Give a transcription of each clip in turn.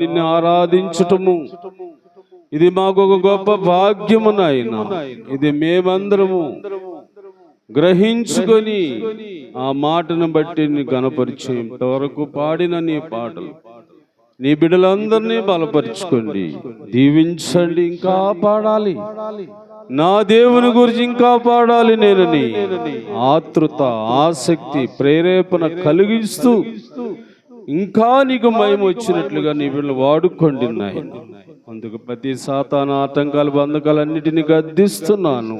నిన్ను ఆరాధించటము ఇది మాకు ఒక గొప్ప భాగ్యము నాయన. ఇది మేమందరము గ్రహించుకొని ఆ మాటను బట్టి నీ గణపరిచే ఇంతవరకు పాడిన నీ పాటలు నీ బిడ్డలందరినీ బలపరుచుకోండి, దీవించండి. ఇంకా పాడాలి, నా దేవుని గురించి ఇంకా పాడాలి నేనని ఆతృత, ఆసక్తి, ప్రేరేపణ కలిగిస్తూ ఇంకా నీకు మహిమ వచ్చినట్లుగా నీ వీళ్ళు వాడుకోండి నాయన. అందుకు ప్రతి సాతాను ఆటంకాలు, బంధకాలన్నిటినీ గద్దిస్తున్నాను,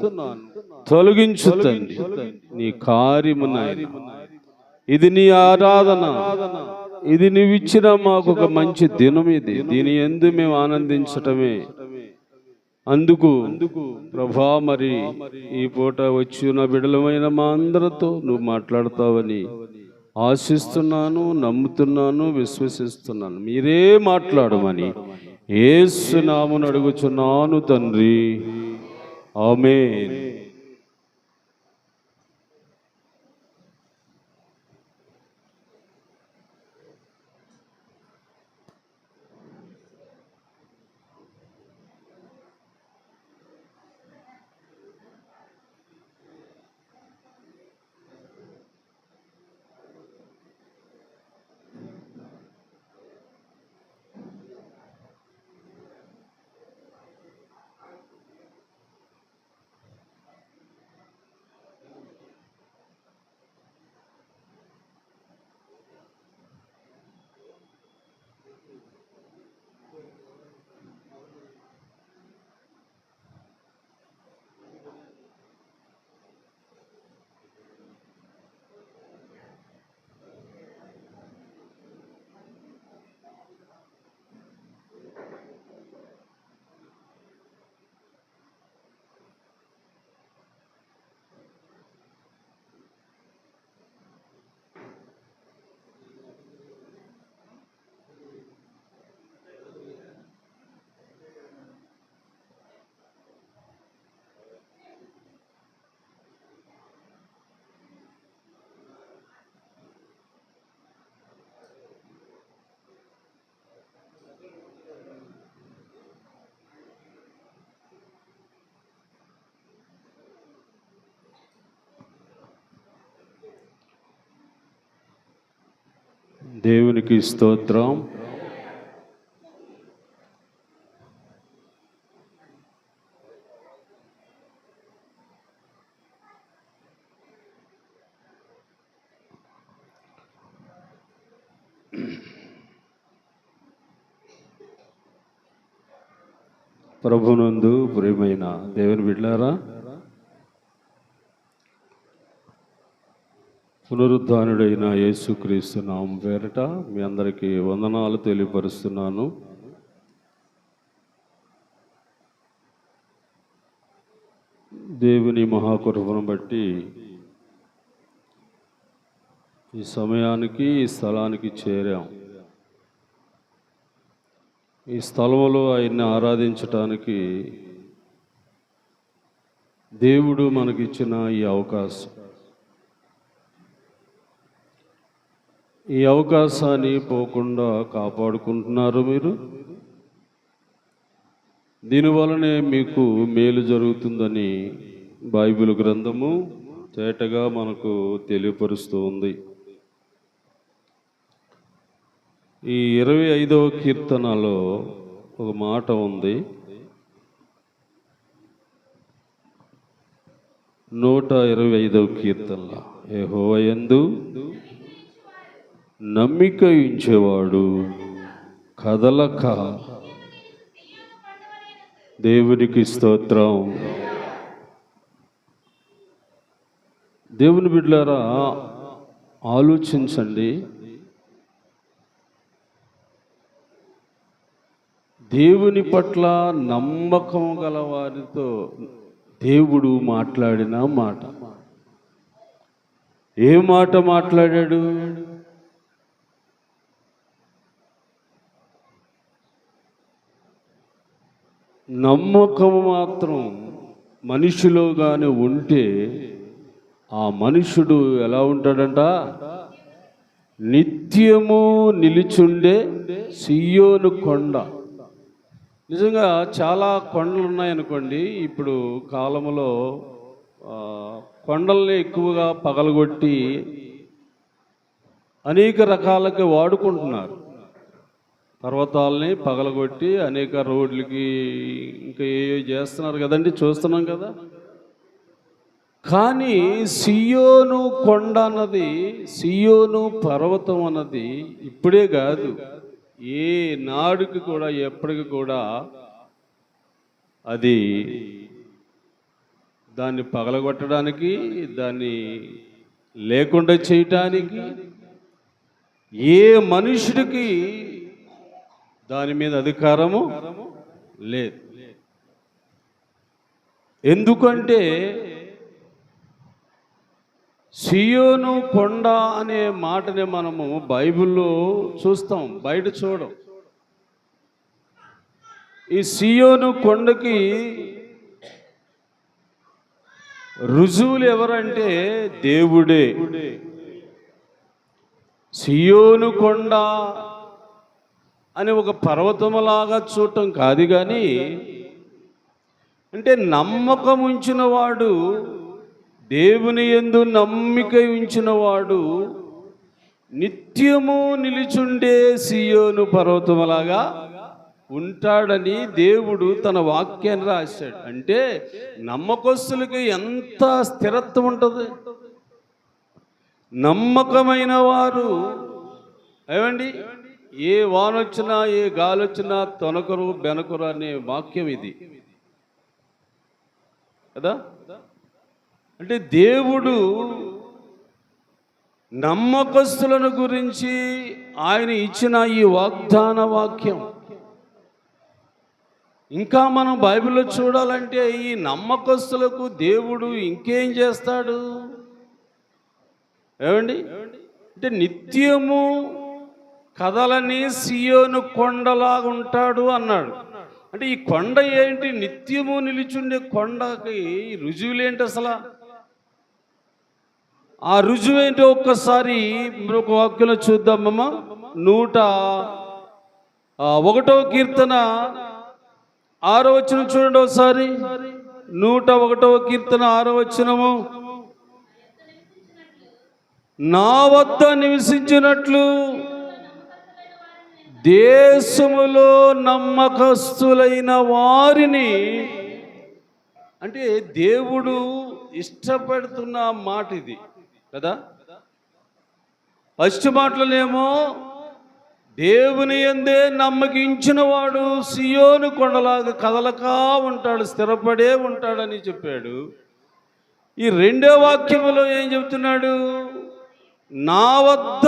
తొలగించు తండ్రి. నీ కార్యము నాయన, ఇది నీ ఆరాధన, ఇది నీవిచ్చిన మాకు ఒక మంచి దినం. ఇది దీని యందు మేము ఆనందించటమే. అందుకు ప్రభా, మరి ఈ పూట వచ్చిన బిడలమైన మా అందరితో నువ్వు మాట్లాడతావని ఆశిస్తున్నాను, నమ్ముతున్నాను, విశ్వసిస్తున్నాను. మీరే మాట్లాడమని యేసు నామమున అడుగుచున్నాను తండ్రి, ఆమేన్. దేవునికి స్తోత్రం. ప్రభునందు ప్రియమైన దేవుని బిడ్డలారా, పునరుద్ధానుడైన యేసుక్రీస్తు నామం పేరట మీ అందరికీ వందనాలు తెలియపరుస్తున్నాను. దేవుని మహాకృపను బట్టి ఈ సమయానికి, ఈ స్థలానికి చేరాం. ఈ స్థలంలో ఆయన్ని ఆరాధించటానికి దేవుడు మనకిచ్చిన ఈ అవకాశం, ఈ అవకాశాన్ని పోకుండా కాపాడుకుంటున్నారు మీరు. దీనివలనే మీకు మేలు జరుగుతుందని బైబిల్ గ్రంథము తేటగా మనకు తెలియపరుస్తూ ఉంది. ఈ 25వ కీర్తనలో ఒక మాట ఉంది. 125వ కీర్తనలో, యెహోవా యందు నమ్మిక ఉంచేవాడు కదలక. దేవునికి స్తోత్రం. దేవుని బిడ్డలారా, ఆలోచించండి. దేవుని పట్ల నమ్మకం గల వారితో దేవుడు మాట్లాడిన మాట. ఏ మాట మాట్లాడాడు? నమ్మకం మాత్రం మనిషిలో కానీ ఉంటే ఆ మనుషుడు ఎలా ఉంటాడంట? నిత్యము నిలిచుండే సియోను కొండ. నిజంగా చాలా కొండలు ఉన్నాయనుకోండి. ఇప్పుడు కాలంలో కొండల్ని ఎక్కువగా పగలగొట్టి అనేక రకాలకి వాడుకుంటున్నారు. పర్వతాలని పగలగొట్టి అనేక రోడ్లకి ఇంకా ఏవో చేస్తున్నారు కదండి, చూస్తున్నాం కదా. కానీ సియోను కొండ అన్నది, సియోను పర్వతం అన్నది ఇప్పుడే కాదు, ఏ నాడుకి కూడా ఎప్పటికి కూడా అది దాన్ని పగలగొట్టడానికి, దాన్ని లేకుండా చేయటానికి ఏ మనుషుడికి దాని మీద అధికారము లేదు. ఎందుకంటే సియోను కొండ అనే మాటని మనము బైబిల్లో చూస్తాం, బయట చూడం. ఈ సియోను కొండకి రుజువులు ఎవరంటే దేవుడే. సియోను కొండ అని ఒక పర్వతములాగా చూడటం కాదు, కానీ అంటే నమ్మకం ఉంచిన వాడు, దేవుని యందు నమ్మిక ఉంచిన వాడు నిత్యము నిలిచుండే సియోను పర్వతములాగా ఉంటాడని దేవుడు తన వాక్యాన్ని రాశాడు. అంటే నమ్మకస్తులకి ఎంత స్థిరత్వం ఉంటుంది. నమ్మకమైన వారు ఏమండి, ఏ వానొచ్చినా ఏ గాలొచ్చినా తొనకరు బెనకరు అనే వాక్యం ఇది కదా. అంటే దేవుడు నమ్మకస్తులను గురించి ఆయన ఇచ్చిన ఈ వాగ్దాన వాక్యం. ఇంకా మనం బైబిల్లో చూడాలంటే ఈ నమ్మకస్తులకు దేవుడు ఇంకేం చేస్తాడు ఏమండి, అంటే నిత్యము కదలని సియోను కొండలాగా ఉంటాడు అన్నాడు. అంటే ఈ కొండ ఏంటి, నిత్యము నిలిచుండే కొండకి రుజువులేంటి అసలు? ఆ రుజువు ఏంటో ఒక్కసారి ఒక వాక్యంలో చూద్దామమ్మా. 101వ కీర్తన 6వ వచనం చూడండి ఒకసారి. 101వ కీర్తన 6వ వచనము, నా వద్ద నివసించినట్లు దేశములో నమ్మకస్తులైన వారిని. అంటే దేవుడు ఇష్టపడుతున్న మాట ఇది కదా. ఫస్ట్ మాటలోనేమో దేవుని యందే నమ్మకించిన వాడు సియోను కొండలాగా కదలకా ఉంటాడు, స్థిరపడే ఉంటాడని చెప్పాడు. ఈ రెండో వాక్యములో ఏం చెబుతున్నాడు? నా వద్ద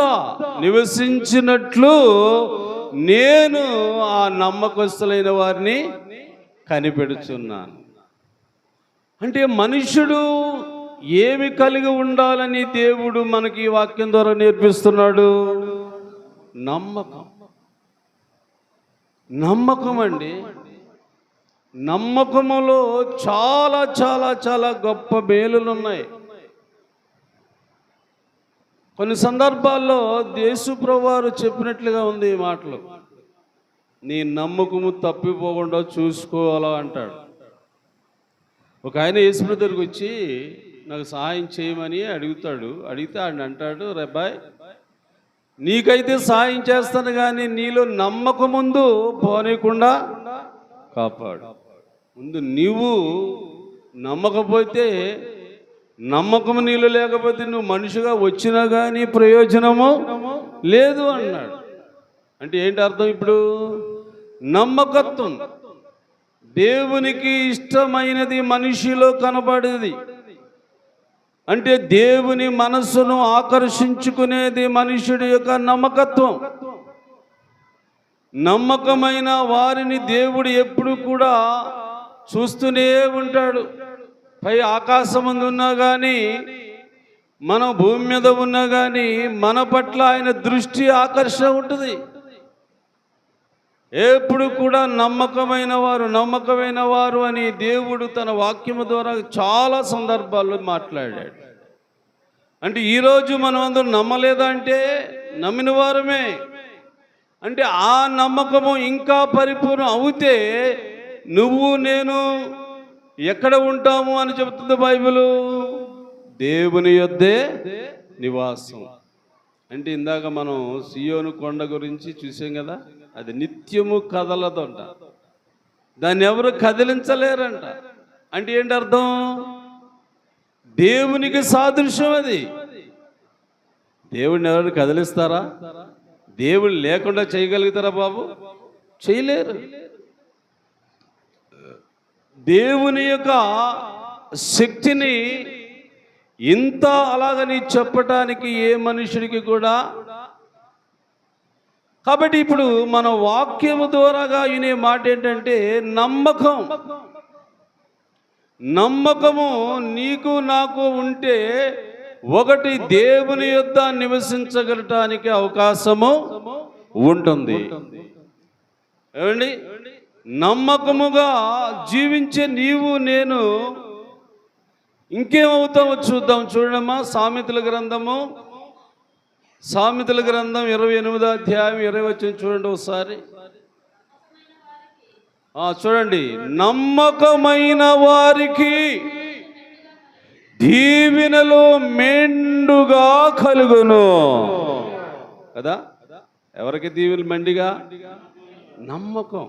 నివసించినట్లు నేను ఆ నమ్మకస్తులైన వారిని కనిపెడుచున్నాను. అంటే మనుషుడు ఏమి కలిగి ఉండాలని దేవుడు మనకి ఈ వాక్యం ద్వారా నేర్పిస్తున్నాడు? నమ్మకం. నమ్మకం అండి. నమ్మకములో చాలా చాలా చాలా గొప్ప మేలులు ఉన్నాయి. కొన్ని సందర్భాల్లో యేసుప్రభువు వారు చెప్పినట్లుగా ఉంది ఈ మాటలు. నీ నమ్మకము తప్పిపోకుండా చూసుకోవాలా అంటాడు. ఒక ఆయన యేసుప్రభువు దగ్గరికి వచ్చి నాకు సహాయం చేయమని అడిగితే ఆయన అంటాడు, రేబాయ్ నీకైతే సహాయం చేస్తాను కానీ నీలో నమ్మకం ముందు పోనీయకుండా కాపాడు. ముందు నీవు నమ్మకపోతే, నమ్మకం నీళ్ళు లేకపోతే నువ్వు మనిషిగా వచ్చినా కానీ ప్రయోజనము లేదు అన్నాడు. అంటే ఏంటి అర్థం? ఇప్పుడు నమ్మకత్వం దేవునికి ఇష్టమైనది మనిషిలో కనబడేది. అంటే దేవుని మనస్సును ఆకర్షించుకునేది మనుషుడి యొక్క నమ్మకత్వం. నమ్మకమైన వారిని దేవుడు ఎప్పుడు కూడా చూస్తూనే ఉంటాడు. పై ఆకాశం ఉన్నా కానీ, మనం భూమి మీద ఉన్నా కానీ మన పట్ల ఆయన దృష్టి ఆకర్షణ ఉంటుంది. ఎప్పుడు కూడా నమ్మకమైన వారు అని దేవుడు తన వాక్యము ద్వారా చాలా సందర్భాల్లో మాట్లాడాడు. అంటే ఈరోజు మనం అందరం నమ్మలేదా అంటే నమ్మిన వారమే. అంటే ఆ నమ్మకము ఇంకా పరిపూర్ణం అవుతే నువ్వు నేను ఎక్కడ ఉంటాము అని చెబుతుంది బైబిలు. దేవుని యొద్దే నివాసం. అంటే ఇందాక మనం సియోను కొండ గురించి చూసాం కదా, అది నిత్యము కదలదంట, దాన్ని ఎవరు కదిలించలేరంట. అంటే ఏంటి అర్థం? దేవునికి సాదృశ్యం అది. దేవుడిని ఎవరు కదిలిస్తారా? దేవుడు లేకుండా చేయగలుగుతారా బాబు? చేయలేరు. దేవుని యొక్క శక్తిని ఇంత అలాగని చెప్పటానికి ఏ మనుషుడికి కూడా. కాబట్టి ఇప్పుడు మన వాక్యము ద్వారాగా వినే మాట ఏంటంటే నమ్మకం. నమ్మకము నీకు నాకు ఉంటే ఒకటి దేవుని యొద్ద నివసించగలటానికి అవకాశము ఉంటుంది. ఏమండి? నమ్మకముగా జీవించే నీవు నేను ఇంకేమవుతామో చూద్దాం. చూడమ్మా, సామెతల గ్రంథం 28వ అధ్యాయం 20 వచనం చూడండి ఒకసారి. చూడండి, నమ్మకమైన వారికి దీవెనలు మెండుగా కలుగును కదా. ఎవరికి దీవెనలు మెండుగా? నమ్మకం.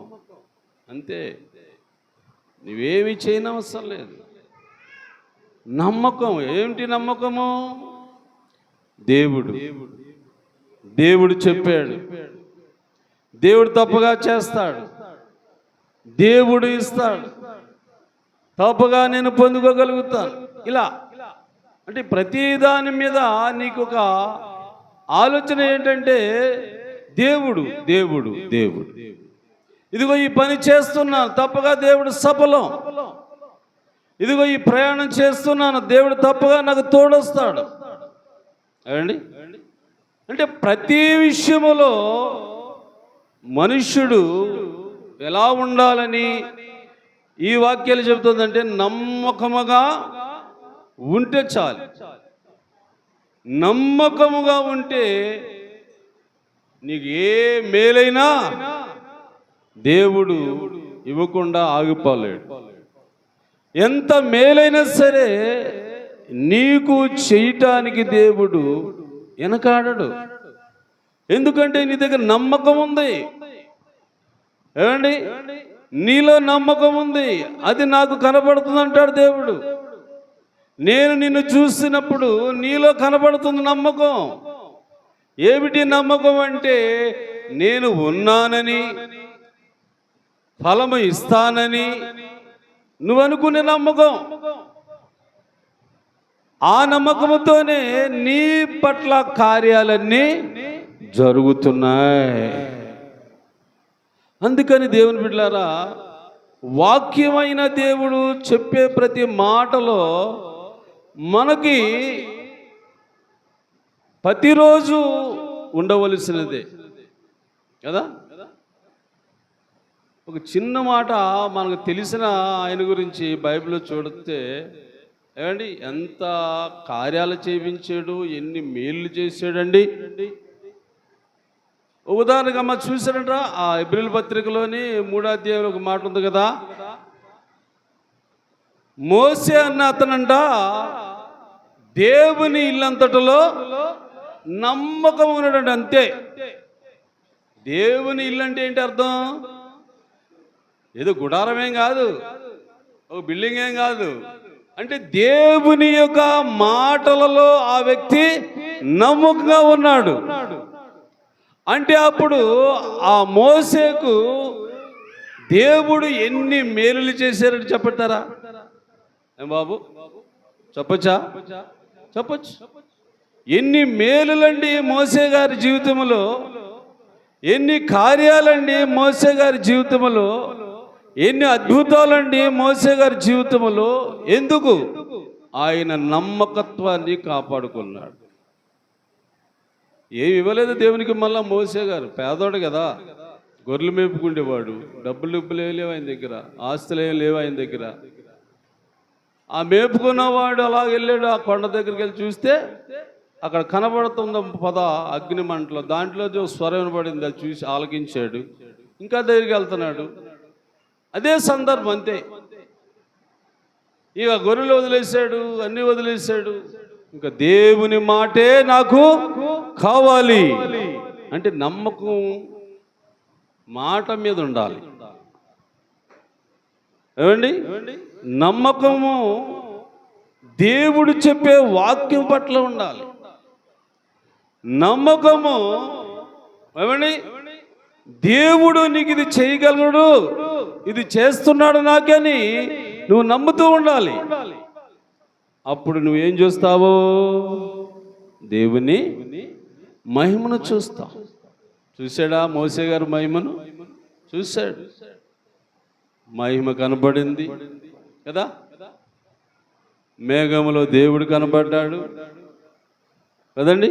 అంతే, నువ్వేమి చేయనవసరం లేదు. నమ్మకం. ఏమిటి నమ్మకము? దేవుడు చెప్పాడు, దేవుడు తప్పుగా చేస్తాడు, దేవుడు ఇస్తాడు, తప్పుగా నేను పొందుకోగలుగుతాను. ఇలా అంటే ప్రతి దాని మీద నీకు ఒక ఆలోచన ఏంటంటే దేవుడు దేవుడు దేవుడు. ఇదిగో ఈ పని చేస్తున్నాను, తప్పగా దేవుడు సఫలం. ఇదిగో ఈ ప్రయాణం చేస్తున్నాను, దేవుడు తప్పగా నాకు తోడొస్తాడు. ఏమండి? అంటే ప్రతి విషయములో మనుష్యుడు ఎలా ఉండాలని ఈ వాక్యాలు చెబుతుందంటే నమ్మకముగా ఉంటే చాలు. నమ్మకముగా ఉంటే నీకు ఏ మేలైనా దేవుడు ఇవ్వకుండా ఆగిపోలేడు. ఎంత మేలైనా సరే నీకు చేయటానికి దేవుడు వెనకాడడు. ఎందుకంటే నీ దగ్గర నమ్మకం ఉంది. ఏమండి? నీలో నమ్మకం ఉంది, అది నాకు కనబడుతుంది అంటాడు దేవుడు. నేను నిన్ను చూసినప్పుడు నీలో కనబడుతుంది నమ్మకం. ఏమిటి నమ్మకం అంటే నేను ఉన్నానని, ఫలము ఇస్తానని నువ్వు అనుకునే నమ్మకం. ఆ నమ్మకంతోనే నీ పట్ల కార్యాలన్నీ జరుగుతున్నాయి. అందుకని దేవుని బిడ్డలారా, వాక్యమైన దేవుడు చెప్పే ప్రతి మాటలో మనకి ప్రతిరోజు ఉండవలసినదే కదా. ఒక చిన్న మాట మనకు తెలిసిన ఆయన గురించి బైబిల్లో చూడితే, ఏమండి, ఎంత కార్యాలు చేయించాడు, ఎన్ని మేలు చేశాడండి. ఉదాహరణగా అమ్మ చూసారంట, ఆ హెబ్రీయుల పత్రికలోని 3వ అధ్యాయంలో ఒక మాట ఉంది కదా. మోసే అన్న అతనంట దేవుని ఇల్లంతటిలో నమ్మకం ఉన్నాడంట. అంతే. దేవుని ఇల్లు అంటే ఏంటి అర్థం? ఏదో గుడారమేం కాదు, ఒక బిల్డింగ్ ఏం కాదు. అంటే దేవుని యొక్క మాటలలో ఆ వ్యక్తి నమ్మకంగా ఉన్నాడు. అంటే అప్పుడు ఆ మోసేకు దేవుడు ఎన్ని మేలులు చేశారని చెప్పటారా? ఏం బాబు, చెప్పొచ్చా? చెప్పొచ్చు. ఎన్ని మేలులండి మోసే గారి జీవితంలో, ఎన్ని కార్యాలండి మోసే గారి జీవితంలో, ఎన్ని అద్భుతాలండి మోసే గారి జీవితంలో. ఎందుకు? ఆయన నమ్మకత్వాన్ని కాపాడుకున్నాడు. ఏమి ఇవ్వలేదు దేవునికి. మళ్ళా మోసే గారు పేదోడు కదా, గొర్రెలు మేపుకుండేవాడు, డబ్బులు లేవు ఆయన దగ్గర, ఆస్తులు ఏం లేవు ఆయన దగ్గర. ఆ మేపుకున్నవాడు అలా వెళ్ళాడు, ఆ కొండ దగ్గరికి వెళ్ళి చూస్తే అక్కడ కనబడుతుంది పద అగ్ని మంటలో, దాంట్లో స్వరం వినబడింది, అది చూసి ఆలకించాడు, ఇంకా దగ్గరికి వెళ్తున్నాడు. అదే సందర్భం అంతే. ఇక గొర్రెలు వదిలేశాడు, అన్నీ వదిలేశాడు. ఇంకా దేవుని మాటే నాకు కావాలి అంటే నమ్మకం మాట మీద ఉండాలి. ఏమండి, నమ్మకము దేవుడు చెప్పే వాక్యం పట్ల ఉండాలి. నమ్మకము ఏమండి, దేవుడు నీకు ఇది చేయగలడు, ఇది చేస్తున్నాడు నాకని నువ్వు నమ్ముతూ ఉండాలి. అప్పుడు నువ్వేం చూస్తావో దేవుని మహిమను చూస్తావు. చూశాడా మోసే గారు మహిమను? చూశాడు, మహిమ కనబడింది కదా. మేఘములో దేవుడు కనబడ్డాడు కదండి.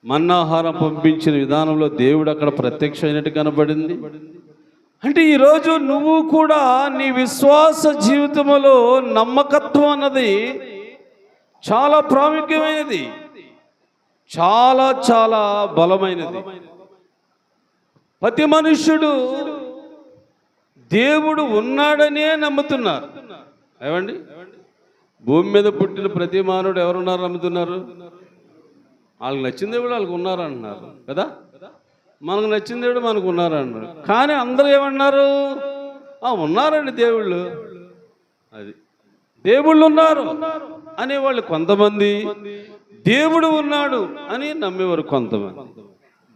మన్నాహారం పంపించిన విధానంలో దేవుడు అక్కడ ప్రత్యక్షమైనట్టు కనబడింది. అంటే ఈరోజు నువ్వు కూడా నీ విశ్వాస జీవితంలో నమ్మకత్వం అన్నది చాలా ప్రాముఖ్యమైనది, చాలా చాలా బలమైనది. ప్రతి మనుష్యుడు దేవుడు ఉన్నాడనే నమ్ముతున్నారు. ఏమండి, భూమి మీద పుట్టిన ప్రతి మానవుడు ఎవరున్నారు నమ్ముతున్నారు? వాళ్ళకి నచ్చిన దేవుడు వాళ్ళకు ఉన్నారంటున్నారు కదా. మనకు నచ్చిన దేవుడు మనకు ఉన్నారన్నారు. కానీ అందరూ ఏమన్నారు? ఉన్నారండి దేవుళ్ళు, అది దేవుళ్ళు ఉన్నారు అనేవాళ్ళు కొంతమంది, దేవుడు ఉన్నాడు అని నమ్మేవారు కొంతమంది.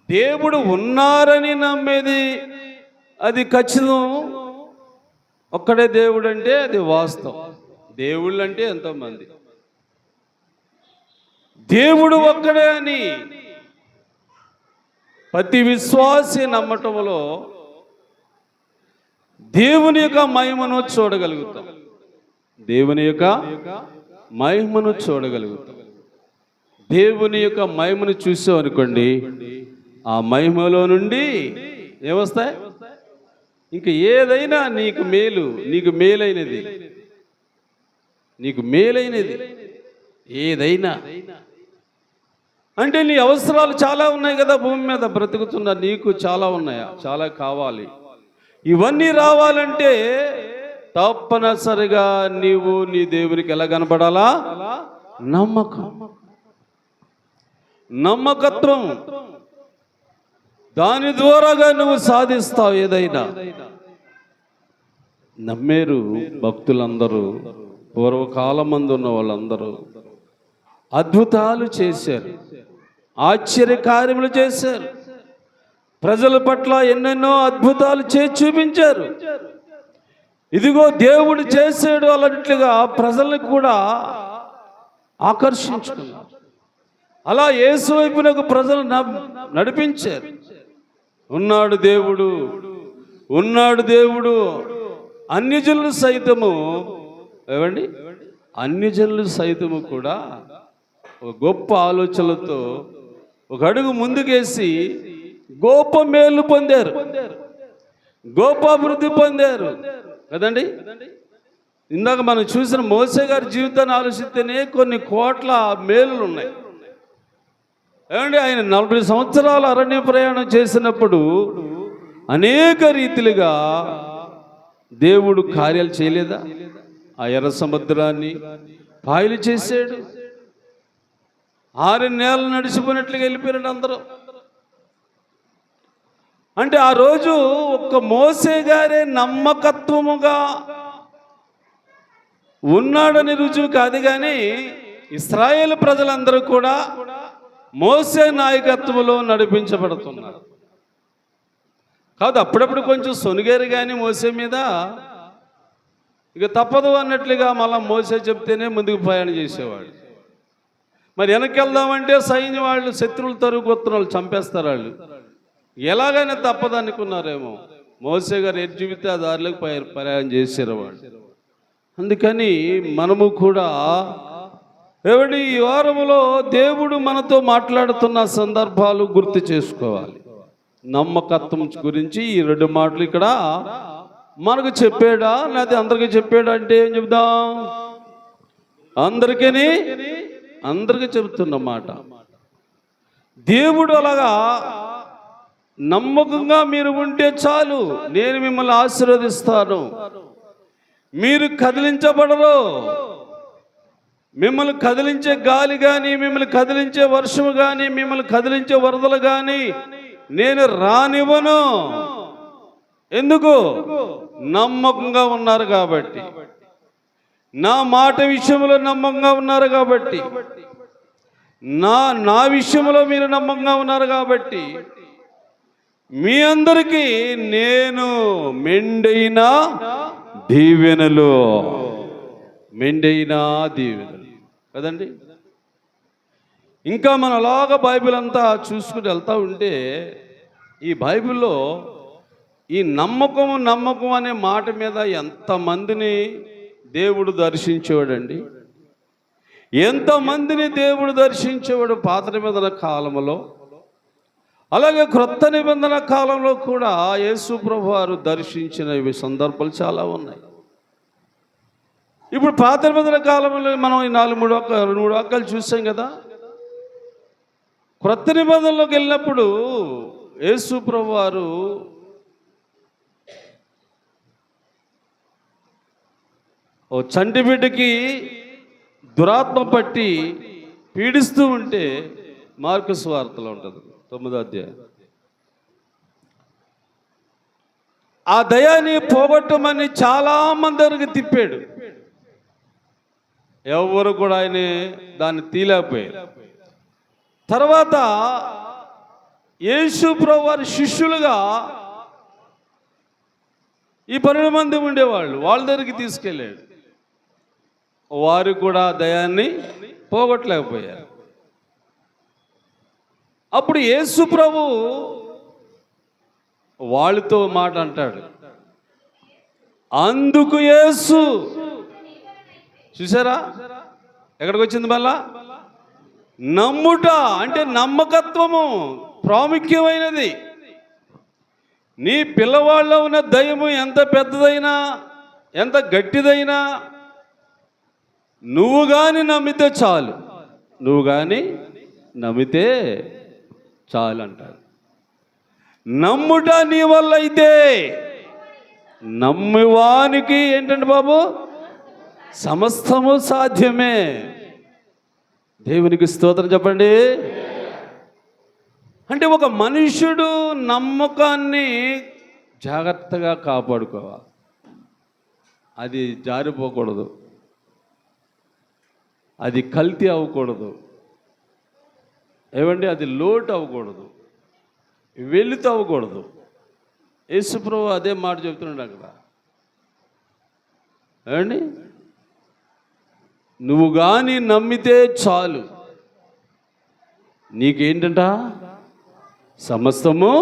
దేవుడు ఉన్నారని నమ్మేది అది ఖచ్చితం. ఒక్కడే దేవుడు అంటే అది వాస్తవం. దేవుళ్ళు అంటే ఎంతోమంది, దేవుడు ఒక్కడే అని ప్రతి విశ్వాసి నమ్మటంలో దేవుని యొక్క మహిమను చూడగలుగుతాం. దేవుని యొక్క మహిమను చూడగలుగుతాం. దేవుని యొక్క మహిమను చూసాం అనుకోండి, ఆ మహిమలో నుండి ఏమొస్తాయి? ఇంక ఏదైనా నీకు మేలు, నీకు మేలైనది, నీకు మేలైనది ఏదైనా అంటే నీ అవసరాలు చాలా ఉన్నాయి కదా, భూమి మీద బ్రతుకుతున్న నీకు చాలా ఉన్నాయా, చాలా కావాలి. ఇవన్నీ రావాలంటే తప్పనిసరిగా నీవు నీ దేవునికి ఎలా కనపడాలా? నమ్మకత్వం. దాని ద్వారాగా నువ్వు సాధిస్తావు ఏదైనా. నమ్మేరు భక్తులందరూ, పూర్వకాలమందు ఉన్న వాళ్ళందరూ అద్భుతాలు చేశారు, ఆశ్చర్య కార్యములు చేశారు, ప్రజల పట్ల ఎన్నెన్నో అద్భుతాలు చేసి చూపించారు. ఇదిగో దేవుడు చేసాడు అన్నట్లుగా ప్రజల్ని కూడా ఆకర్షించుకున్నారు. అలా యేసు వైపునకు ప్రజలు నడిపించారు. ఉన్నాడు దేవుడు, ఉన్నాడు దేవుడు. అన్ని జనులు సైతము ఏమండి, అన్ని జనులు సైతము కూడా ఒక గొప్ప ఆలోచనలతో ఒక అడుగు ముందుకేసి గొప్ప మేలు పొందారు, గొప్ప అభివృద్ధి పొందారు కదండి. ఇందాక మనం చూసిన మోసే గారి జీవితాన్ని ఆలోచిస్తేనే కొన్ని కోట్ల మేలులు ఉన్నాయి. ఏమండి, ఆయన 40 సంవత్సరాలు అరణ్య ప్రయాణం చేసినప్పుడు అనేక రీతిలుగా దేవుడు కార్యాలు చేయలేదా? ఆ ఎర్ర సముద్రాన్ని పాయలు చేశాడు. 6 నెలలు నడిచిపోయినట్లుగా వెళ్ళిపోయాడు అందరూ. అంటే ఆ రోజు ఒక్క మోసే గారే నమ్మకత్వముగా ఉన్నాడని రుజువు కాదు, కానీ ఇశ్రాయేలు ప్రజలందరూ కూడా మోసే నాయకత్వంలో నడిపించబడుతున్నారు కాదు. అప్పుడప్పుడు కొంచెం సొనిగారు కానీ మోసే మీద, ఇక తప్పదు అన్నట్లుగా మళ్ళీ మోసే చెప్తేనే ముందుకు ప్రయాణం చేసేవాడు. మరి వెనక్కి వెళ్దామంటే సైన్యం వాళ్ళు శత్రువులు తరుగుతున్నారు, చంపేస్తారు వాళ్ళు. ఎలాగైనా తప్పదు అనుకున్నారేమో. మోసే గారు ఎటు చూపితే ఆ దారిలోకి ప్రయాణం చేశారు వాళ్ళు. అందుకని మనము కూడా ఏమిటి, ఈ వారములో దేవుడు మనతో మాట్లాడుతున్న సందర్భాలు గుర్తు చేసుకోవాలి. నమ్మకత్వం గురించి ఈ 2 మాటలు ఇక్కడ మనకు చెప్పాడా లేకపోతే అందరికీ చెప్పాడా అంటే ఏం చెప్దాం? అందరికీ చెబుతున్నమాట. దేవుడు అలాగా నమ్మకంగా మీరు ఉంటే చాలు, నేను మిమ్మల్ని ఆశీర్వదిస్తాను. మీరు కదిలించబడరు. మిమ్మల్ని కదిలించే గాలి కానీ, మిమ్మల్ని కదిలించే వర్షము కానీ, మిమ్మల్ని కదిలించే వరదలు కానీ నేను రానివ్వను. ఎందుకు? నమ్మకంగా ఉన్నారు కాబట్టి, నా మాట విషయంలో నమ్మకంగా ఉన్నారు కాబట్టి, నా విషయంలో మీరు నమ్మకంగా ఉన్నారు కాబట్టి, మీ అందరికీ నేను మెండైన దీవెనలు కదండి. ఇంకా మనం అలాగా బైబిల్ అంతా చూసుకుని వెళ్తూ ఉంటే, ఈ బైబిల్లో ఈ నమ్మకం అనే మాట మీద ఎంతమందిని దేవుడు దర్శించేవాడండి. ఎంతమందిని దేవుడు దర్శించేవాడు పాత నిబంధన కాలంలో. అలాగే క్రొత్త నిబంధన కాలంలో కూడా యేసు ప్రభువు వారు దర్శించిన సందర్భాలు చాలా ఉన్నాయి. ఇప్పుడు పాత నిబంధన కాలంలో మనం ఈ 3 వాక్యాలు చూసాం కదా. క్రొత్త నిబంధనలోకి వెళ్ళినప్పుడు యేసు ప్రభువు వారు ఓ చంటి బిడ్డకి దురాత్మ పట్టి పీడిస్తూ ఉంటే మార్కు సువార్తలో ఉంటుంది 9వ అధ్యాయం. ఆ దయాన్ని పోగొట్టమని చాలా మంది దగ్గరికి తిప్పాడు. ఎవరు కూడా ఆయన దాన్ని తీలేకపోయారు. తర్వాత యేసు ప్రభువు వారి శిష్యులుగా ఈ 12 మంది ఉండేవాళ్ళు, వాళ్ళ దగ్గరికి తీసుకెళ్ళాడు. వారు కూడా దయాన్ని పోగొట్టలేకపోయారు. అప్పుడు యేసు ప్రభు వాళ్ళతో మాట అంటాడు. అందుకు యేసు, చూసారా ఎక్కడికి వచ్చింది మళ్ళా? నమ్ముట అంటే నమ్మకత్వము ప్రాముఖ్యమైనది. నీ పిల్లవాళ్ళలో ఉన్న దయము ఎంత పెద్దదైనా, ఎంత గట్టిదైనా, నువ్వు కానీ నమ్మితే చాలు, అంటాడు. నమ్ముట నీ వల్ల అయితే, నమ్మువానికి ఏంటంటే బాబు సమస్తము సాధ్యమే. దేవునికి స్తోత్రం చెప్పండి. అంటే ఒక మనుష్యుడు నమ్మకాన్ని జాగ్రత్తగా కాపాడుకోవాలి. అది జారిపోకూడదు, అది కల్తీ అవ్వకూడదు, ఏమండి అది లోటు అవ్వకూడదు, వెళుతూ అవ్వకూడదు. యేసు ప్రభువు అదే మాట చెప్తున్నాడు అక్కడ. ఏమండి నువ్వు కానీ నమ్మితే చాలు, నీకేంటంట సమస్తము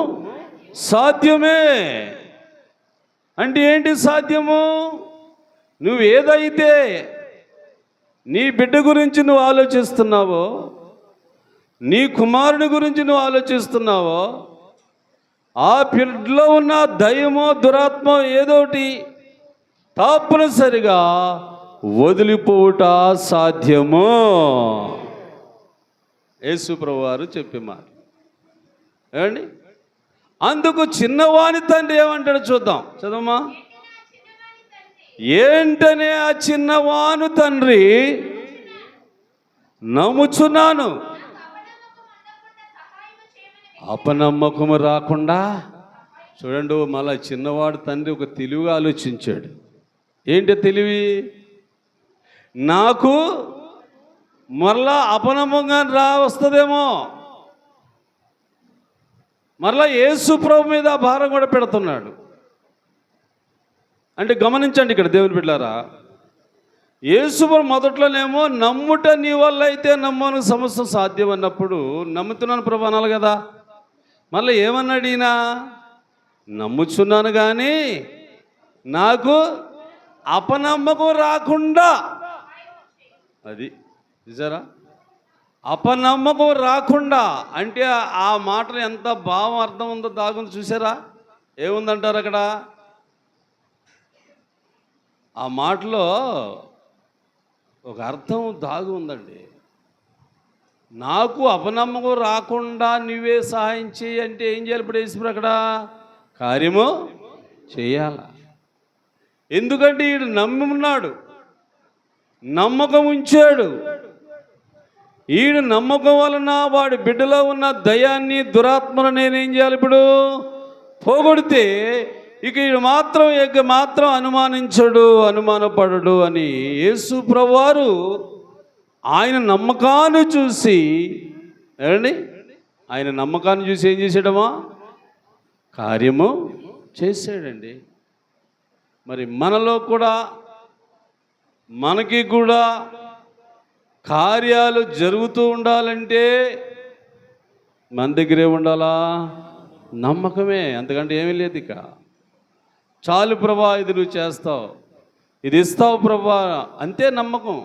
సాధ్యమే. అంటే ఏంటి సాధ్యము? నువ్వు ఏదైతే నీ బిడ్డ గురించి నువ్వు ఆలోచిస్తున్నావో, నీ కుమారుని గురించి నువ్వు ఆలోచిస్తున్నావో, ఆ బిడ్డలో ఉన్న దయ్యమో దురాత్మో ఏదోటి తప్పనిసరిగా వదిలిపోవుట సాధ్యము. యేసు ప్రభువు వారు చెప్పే మాట. ఏమండి అందుకు చిన్నవాని తండ్రి ఏమంటాడు చూద్దాం, చదవమ్మా. ఏంటనే ఆ చిన్నవాను తండ్రి, నమ్ముచున్నాను, అపనమ్మకము రాకుండా. చూడండి మళ్ళా చిన్నవాడు తండ్రి ఒక తెలివిగా ఆలోచించాడు. ఏంటి తెలివి? నాకు మరలా అపనమ్మకంగా వస్తుందేమో, మరలా యేసు ప్రభు మీద భారం కూడా పెడుతున్నాడు. అంటే గమనించండి ఇక్కడ దేవుని బిడ్డలారా, యేసు ప్రభు మొదట్లోనేమో నమ్ముట నీ వల్ల అయితే నమ్మను సమస్య సాధ్యం అన్నప్పుడు నమ్ముతున్నాను ప్రభు అనాలి కదా. మళ్ళీ ఏమన్నాడు ఈయన? నమ్ముచున్నాను కానీ నాకు అపనమ్మకం రాకుండా. అది చూసారా, అపనమ్మకం రాకుండా అంటే ఆ మాటలు ఎంత భావం అర్థం ఉందో దాగుంది. చూసారా ఏముందంటారు అక్కడ? ఆ మాటలో ఒక అర్థం దాగి ఉందండి. నాకు అపనమ్మకం రాకుండా నువ్వే సహాయం చేయి అంటే ఏం చేయాలి? ఇప్పుడు యేసు అక్కడ కార్యము చేయాల. ఎందుకంటే ఈడు నమ్మి ఉన్నాడు, నమ్మకం ఉంచాడు. ఈడు నమ్మకం వలన వాడి బిడ్డలో ఉన్న దయాన్ని, దురాత్మను నేనేం చేయాలి? ఇప్పుడు పోగొడితే ఇక ఈడు మాత్రం అనుమానించడు, అనుమానపడడు అని యేసు ప్రభువారు ఆయన నమ్మకాన్ని చూసి ఆయన నమ్మకాన్ని చూసి ఏం చేశాడమ్మా? కార్యము చేశాడండి. మరి మనలో కూడా, మనకి కూడా కార్యాలు జరుగుతూ ఉండాలంటే మన దగ్గరే ఉండాలా? నమ్మకమే, అంతకంటే ఏమీ లేదు. ఇక చాలు ప్రభా, ఇది నువ్వు చేస్తావు, ఇది ఇస్తావు ప్రభా, అంతే నమ్మకం.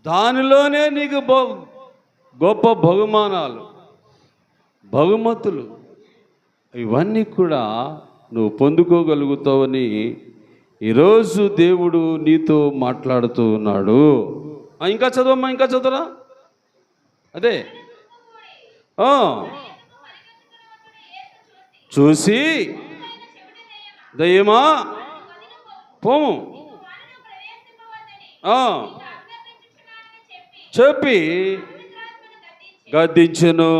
దానిలోనే నీకు గొప్ప బహుమతులు ఇవన్నీ కూడా నువ్వు పొందుకోగలుగుతావని ఈరోజు దేవుడు నీతో మాట్లాడుతూ ఉన్నాడు. ఇంకా చదవమ్మా, ఇంకా చదవరా? అదే చూసి దయ్యమా పోము చెప్పి గద్దించును,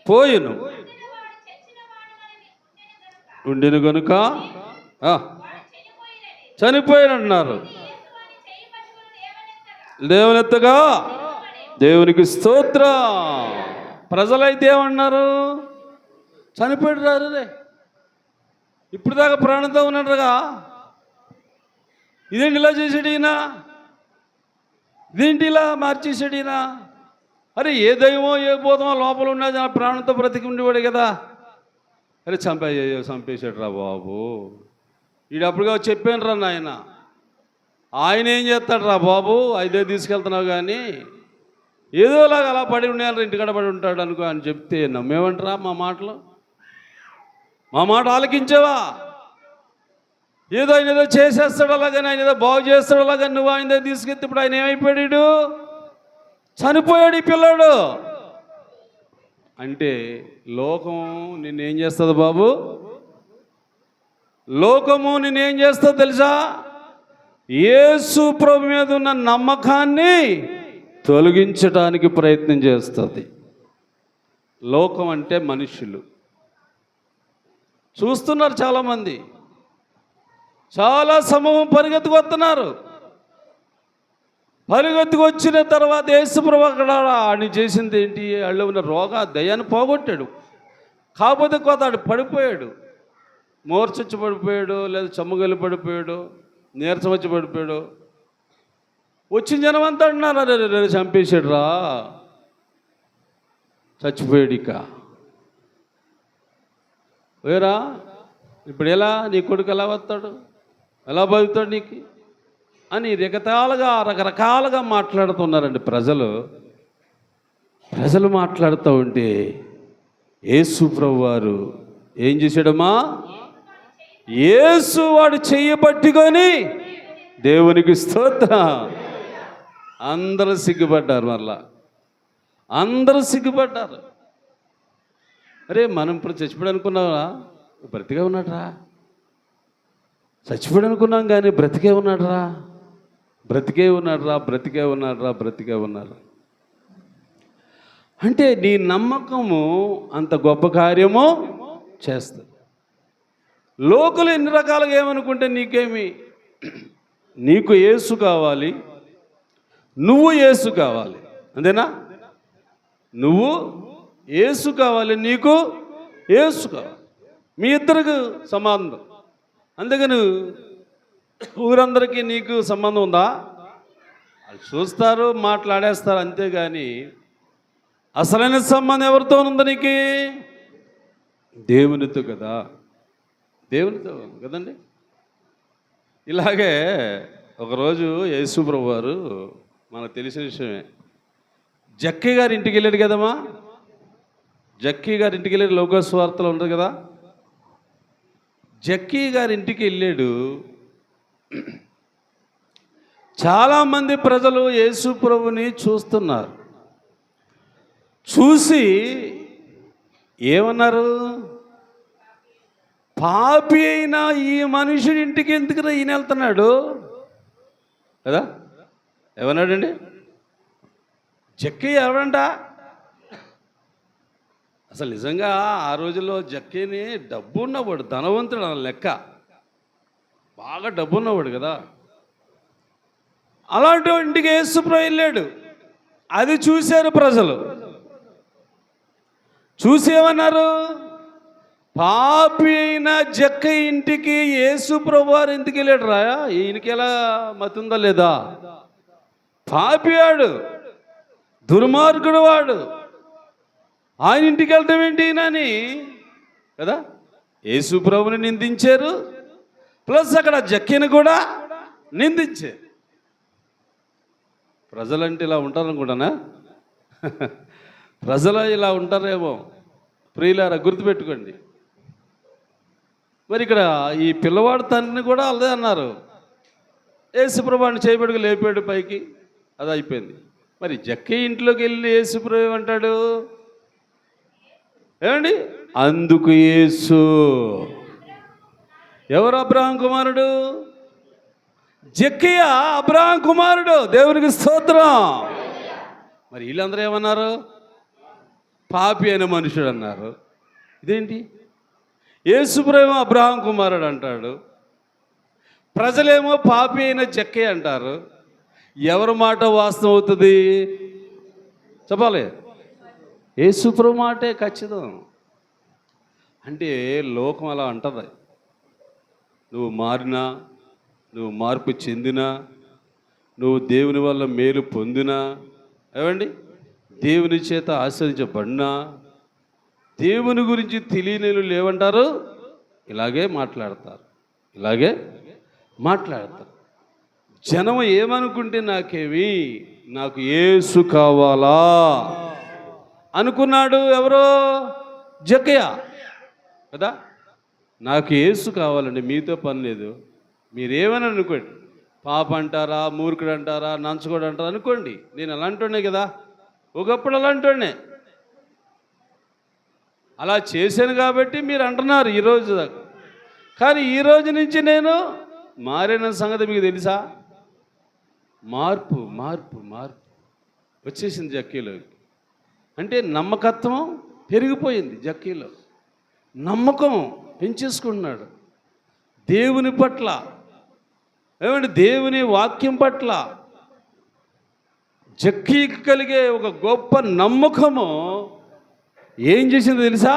పోయిను ఉండిను గనుక చనిపోయినట్టున్నారు. దేవునెత్తగా దేవునికి స్తోత్ర. ప్రజలైతే ఏమన్నారు? చనిపోయాడు రే, ఇప్పుడు దాకా ప్రాణంతో ఉన్నాడుగా, ఇదేంటి ఇలా చేసాడు ఈయన, ఇదేంటి ఇలా మార్చేసాడు ఈయన? అరే ఏ దైవమో ఏ భూతమో లోపల ఉన్నది, ఆ ప్రాణంతో బ్రతికి ఉండేవాడు కదా. అరే చంపేశాడు రా బాబు. ఈడప్పుడుగా చెప్పాను రా నాయన, ఆయన ఏం చేస్తాడు రా బాబు, ఐదే తీసుకెళ్తున్నావు కానీ ఏదోలాగా అలా పడి ఉండాలి, ఇంటికాడ పడి ఉంటాడు అనుకో అని చెప్తే నమ్మేమంటారా? మా మాట ఆలకించావా? ఏదో ఆయన ఏదో చేసేస్తాడు అలాగని, ఆయన ఏదో బాగు చేస్తాడు అలాగని నువ్వు ఆయన దగ్గర తీసుకెళ్తే ఇప్పుడు ఆయన ఏమైపోయాడు? చనిపోయాడు ఈ పిల్లాడు. అంటే లోకం నిన్నేం చేస్తుంది బాబు? లోకము నిన్నేం చేస్తుంది తెలుసా? యేసు ప్రభు మీద ఉన్న నమ్మకాన్ని తొలగించడానికి ప్రయత్నం చేస్తుంది. లోకం అంటే మనుషులు. చూస్తున్నారు చాలామంది, చాలా సమూహం పరిగెత్తుకొస్తున్నారు. పరిగెత్తుకొచ్చిన తర్వాత యేసుప్రభు అక్కడ ఆయన చేసింది ఏంటి? వాళ్ళు ఉన్న దయ్యాన్ని పోగొట్టాడు. కాకపోతే కొత్త పడిపోయాడు, మూర్చొచ్చి పడిపోయాడు, లేదా చమ్మగలి పడిపోయాడు, నీరసం వచ్చి పడిపోయాడు. వచ్చిన జనం అంతా అంటున్నారు, అరే చంపేశాడు రా, చచ్చిపోయాడు. ఇక వేరా ఇప్పుడు ఎలా నీ కొడుకు ఎలా వస్తాడు, ఎలా బతుకుతాడు నీకు అని రకరకాలుగా మాట్లాడుతున్నారండి ప్రజలు మాట్లాడుతూ ఉంటే యేసు ప్రభు వారు ఏం చేశాడమ్మా? యేసు వాడు చెయ్యి పట్టుకొని దేవునికి స్తోత్రం. అందరూ సిగ్గుపడ్డారు. మరలా అందరూ సిగ్గుపడ్డారు. అరే మనం ఇప్పుడు చచ్చిపోయాడు అనుకున్నావా? బ్రతికే ఉన్నాడురా. చచ్చిపోయాడు అనుకున్నాం కానీ బ్రతికే ఉన్నాడురా. అంటే నీ నమ్మకము అంత గొప్ప కార్యము చేస్తుంది. లోకులు ఎన్ని రకాలుగా ఏమనుకుంటే నీకేమి? నీకు యేసు కావాలి, నువ్వు యేసు కావాలి, అంతేనా? నువ్వు యేసు కావాలి, నీకు యేసు కావాలి, మీ ఇద్దరికి సంబంధం. అందుకని ఊరందరికీ నీకు సంబంధం ఉందా? వాళ్ళు చూస్తారు, మాట్లాడేస్తారు, అంతేగాని అసలైన సంబంధం ఎవరితో ఉందా నీకు? దేవునితో కదా, దేవునితో కదండి. ఇలాగే ఒకరోజు యేసు ప్రభు వారు, మనకు తెలిసిన విషయమే, జక్కయ్య గారి ఇంటికి వెళ్ళాడు కదమ్మా. జక్కీ గారి ఇంటికి వెళ్ళాడు. లోకాసు వార్తలో ఉంటుంది కదా. జక్కీ గారి ఇంటికి వెళ్ళాడు. చాలామంది ప్రజలు యేసు ప్రభుని చూస్తున్నారు. చూసి ఏమన్నారు? పాపి అయినా ఈ మనుషుడి ఇంటికి ఎందుకు ఈయన వెళ్తున్నాడు కదా. ఏమన్నాడండి? జక్కీ ఎవరంట? అసలు నిజంగా ఆ రోజుల్లో జక్కీని డబ్బు ఉన్నవాడు, ధనవంతుడు అన్న లెక్క. బాగా డబ్బు ఉన్నవాడు కదా. అలాంటి ఇంటికి యేసుప్రభు వెళ్ళాడు. అది చూశారు ప్రజలు. చూసి ఏమన్నారు? పాపి అయిన జక్కయ్య ఇంటికి యేసుప్రభు వారు ఎందుకు వెళ్ళాడు రా? ఈయనకి ఎలా మతుందా లేదా? పాపి వాడు, దుర్మార్గుడు వాడు, ఆయన ఇంటికి వెళ్ళటం ఏంటి అని కదా యేసుప్రభుని నిందించారు. ప్లస్ అక్కడ జక్కీని కూడా నిందించారు. ప్రజలంటే ఇలా ఉంటారనుకుంటానా? ప్రజలు ఇలా ఉంటారేమో. ప్రియులారా, గుర్తుపెట్టుకోండి. మరి ఇక్కడ ఈ పిల్లవాడు తండ్రిని కూడా అదే అన్నారు. యేసుప్రభుని చేయబడికి లేపాడు పైకి, అది అయిపోయింది. మరి జక్కయ్య ఇంట్లోకి వెళ్ళి యేసుప్రభు ఏమంటాడు? ఏమండి? అందుకు యేసు, ఎవరు? అబ్రహాం కుమారుడు. జక్కయ్య అబ్రహాం కుమారుడు. దేవునికి స్తోత్రం. మరి వీళ్ళందరూ ఏమన్నారు? పాపి అయిన మనుషుడు అన్నారు. ఇదేంటి? యేసుప్రభు అబ్రహాం కుమారుడు అంటాడు, ప్రజలేమో పాపి అయిన జక్కయ్య అంటారు. ఎవరి మాట వాస్తవం అవుతుంది చెప్పాలి? యేసుప్రభు మాటే ఖచ్చితం. అంటే లోకం అలా అంటది. నువ్వు మారినా, నువ్వు మార్పు చెందినా, నువ్వు దేవుని వల్ల మేలు పొందినా, ఏమండి, దేవుని చేత ఆశ్రయించబడినా, దేవుని గురించి తెలియని లేవంటారు. ఇలాగే మాట్లాడతారు. జనం ఏమనుకుంటే నాకేమి, నాకు యేసు కావాలా అనుకున్నాడు. ఎవరో? జక్కయ్య కదా. నాకు యేసు కావాలండి, మీతో పని లేదు. మీరేమని అనుకోండి, పాప అంటారా, మూర్ఖుడు అంటారా, నంచుకోడు అంటారా అనుకోండి. నేను అలాంటోనే కదా, ఒకప్పుడు అలాంటోనే. అలా చేశాను కాబట్టి మీరు అంటున్నారు ఈరోజు దాకా. కానీ ఈ రోజు నుంచి నేను మారిన సంగతి మీకు తెలుసా? మార్పు వచ్చేసింది జక్కీలోకి. అంటే నమ్మకత్వం పెరిగిపోయింది జక్కీలో. నమ్మకం పెంచేసుకుంటున్నాడు దేవుని పట్ల, ఏమంటే దేవుని వాక్యం పట్ల. జక్కీకి కలిగే ఒక గొప్ప నమ్మకము ఏం చేసింది తెలుసా?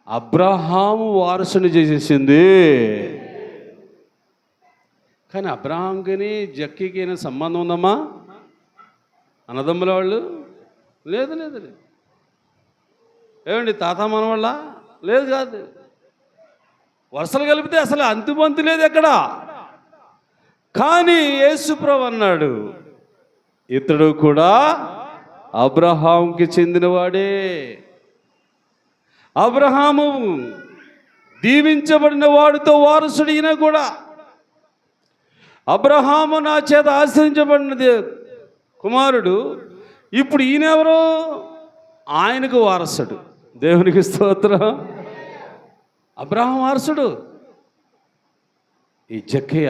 అబ్రహాము వారసుని చేసేసింది. కానీ అబ్రహాంకి జక్కీకి అయినా సంబంధం ఉందమ్మా? అన్నదమ్ముల వాళ్ళు? లేదు. ఏమండి, తాత మనవాళ్ళ? లేదు, కాదు. వరుసలు కలిపితే అసలు అంతుబంతు లేదు ఎక్కడ. కానీ యేసుప్రభు అన్నాడు, ఇతడు కూడా అబ్రహాంకి చెందినవాడే. అబ్రహాము దీవించబడిన వాడితో వారసుడిన కూడా. అబ్రహాము నా చేత ఆశ్రయించబడినది కుమారుడు. ఇప్పుడు ఈయనెవరు? ఆయనకు వారసుడు. దేవునికి స్తోత్రం. అబ్రహాం వారసుడు ఈ జక్కయ్య.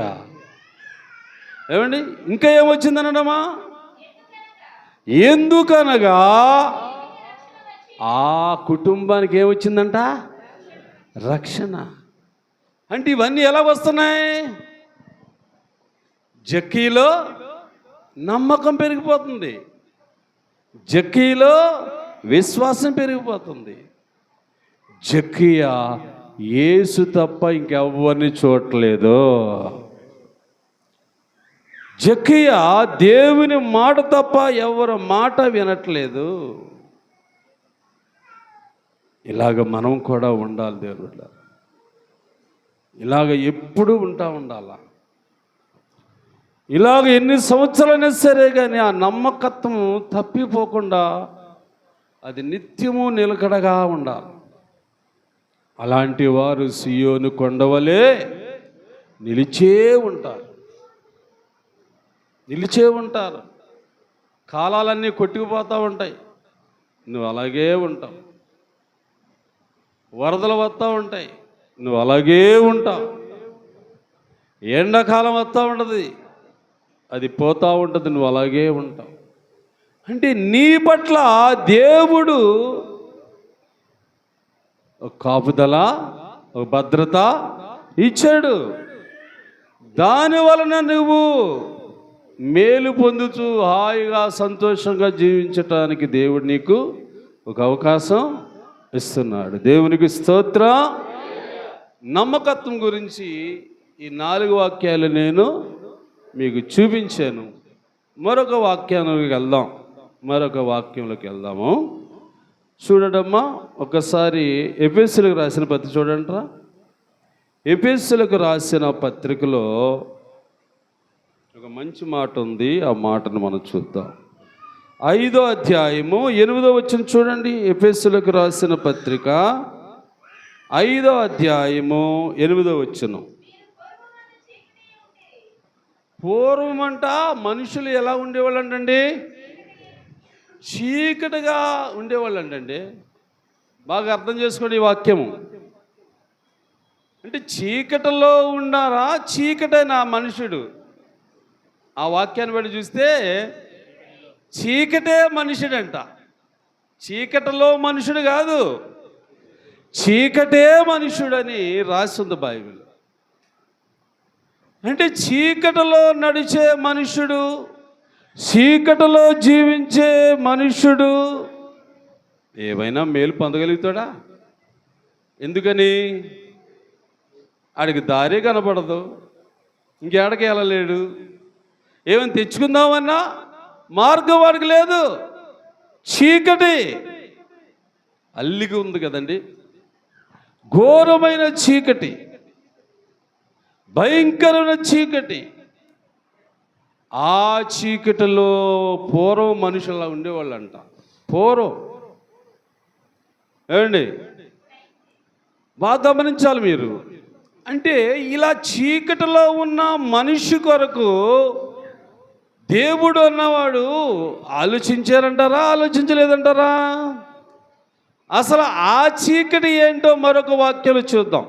ఏమండి, ఇంకా ఏమొచ్చిందనడమా? ఎందుకనగా ఆ కుటుంబానికి ఏమొచ్చిందంట? రక్షణ. అంటే ఇవన్నీ ఎలా వస్తున్నాయి? జక్కీలో నమ్మకం పెరిగిపోతుంది, జక్కీలో విశ్వాసం పెరిగిపోతుంది. జక్కయ్య యేసు తప్ప ఇంకెవ్వరిని చూడలేదు. జక్కయ్య దేవుని మాట తప్ప ఎవరి మాట వినట్లేదు. ఇలాగ మనం కూడా ఉండాలి దేవుడు. ఇలాగ ఎప్పుడు ఉండాలా. ఇలాగ ఎన్ని సంవత్సరాలైనా సరే కానీ ఆ నమ్మకత్వం తప్పిపోకుండా అది నిత్యము నిలకడగా ఉండాలి. అలాంటి వారు సియోను కొండవలే నిలిచే ఉంటారు. నిలిచే ఉంటారు. కాలాలన్నీ కొట్టుకుపోతూ ఉంటాయి, నువ్వు అలాగే ఉంటావు. వరదలు వస్తూ ఉంటాయి, నువ్వు అలాగే ఉంటావు. ఎండాకాలం వస్తూ ఉంటుంది, అది పోతూ ఉంటుంది, నువ్వు అలాగే ఉంటావు. అంటే నీ పట్ల దేవుడు ఒక కాపుదల, ఒక భద్రత ఇచ్చాడు. దాని వలన నువ్వు మేలు పొందుతూ హాయిగా సంతోషంగా జీవించటానికి దేవుడు నీకు ఒక అవకాశం ఇస్తున్నాడు. దేవునికి స్తోత్రం. నమ్మకత్వం గురించి ఈ 4 వాక్యాలు నేను మీకు చూపించాను. మరొక వాక్యంలోకి వెళ్దాము. చూడడమ్మా, ఒకసారి ఎఫెసీయులకు రాసిన పత్రిక చూడండిరా. ఎఫెసీయులకు రాసిన పత్రికలో ఒక మంచి మాట ఉంది, ఆ మాటను మనం చూద్దాం. 5వ అధ్యాయము 8వ వచనం చూడండి. ఎఫెసీయులకు రాసిన పత్రిక 5వ అధ్యాయము 8వ వచనం. పూర్వమంట మనుషులు ఎలా ఉండేవాళ్ళంటండి? చీకటిగా ఉండేవాళ్ళంటండి. బాగా అర్థం చేసుకోండి ఈ వాక్యము. అంటే చీకటిలో ఉన్నారా, చీకటైన మనుషుడు? ఆ వాక్యాన్ని బట్టి చూస్తే చీకటే మనుషుడంట. చీకటిలో మనుషుడు కాదు, చీకటే మనుషుడని రాసింది బైబిల్. అంటే చీకటిలో నడిచే మనుషుడు, చీకటిలో జీవించే మనుషుడు ఏమైనా మేలు పొందగలుగుతాడా? ఎందుకని? ఆడికి దారి కనపడదు, ఇంకేడకి వెళ్ళలేడు. ఏమైనా తెచ్చుకుందామన్నా మార్గం వాడికి లేదు. చీకటి అల్లిగా ఉంది కదండి, ఘోరమైన చీకటి, భయంకరమైన చీకటి. ఆ చీకటిలో పూర్వం మనుషులా ఉండేవాళ్ళంట. పూర్వం ఏమండి, బాగా గమనించాలి మీరు. అంటే ఇలా చీకటిలో ఉన్న మనిషి కొరకు దేవుడు అన్నవాడు ఆలోచించారంటారా, ఆలోచించలేదంటారా? అసలు ఆ చీకటి ఏంటో మరొక వాక్యాలు చూద్దాం.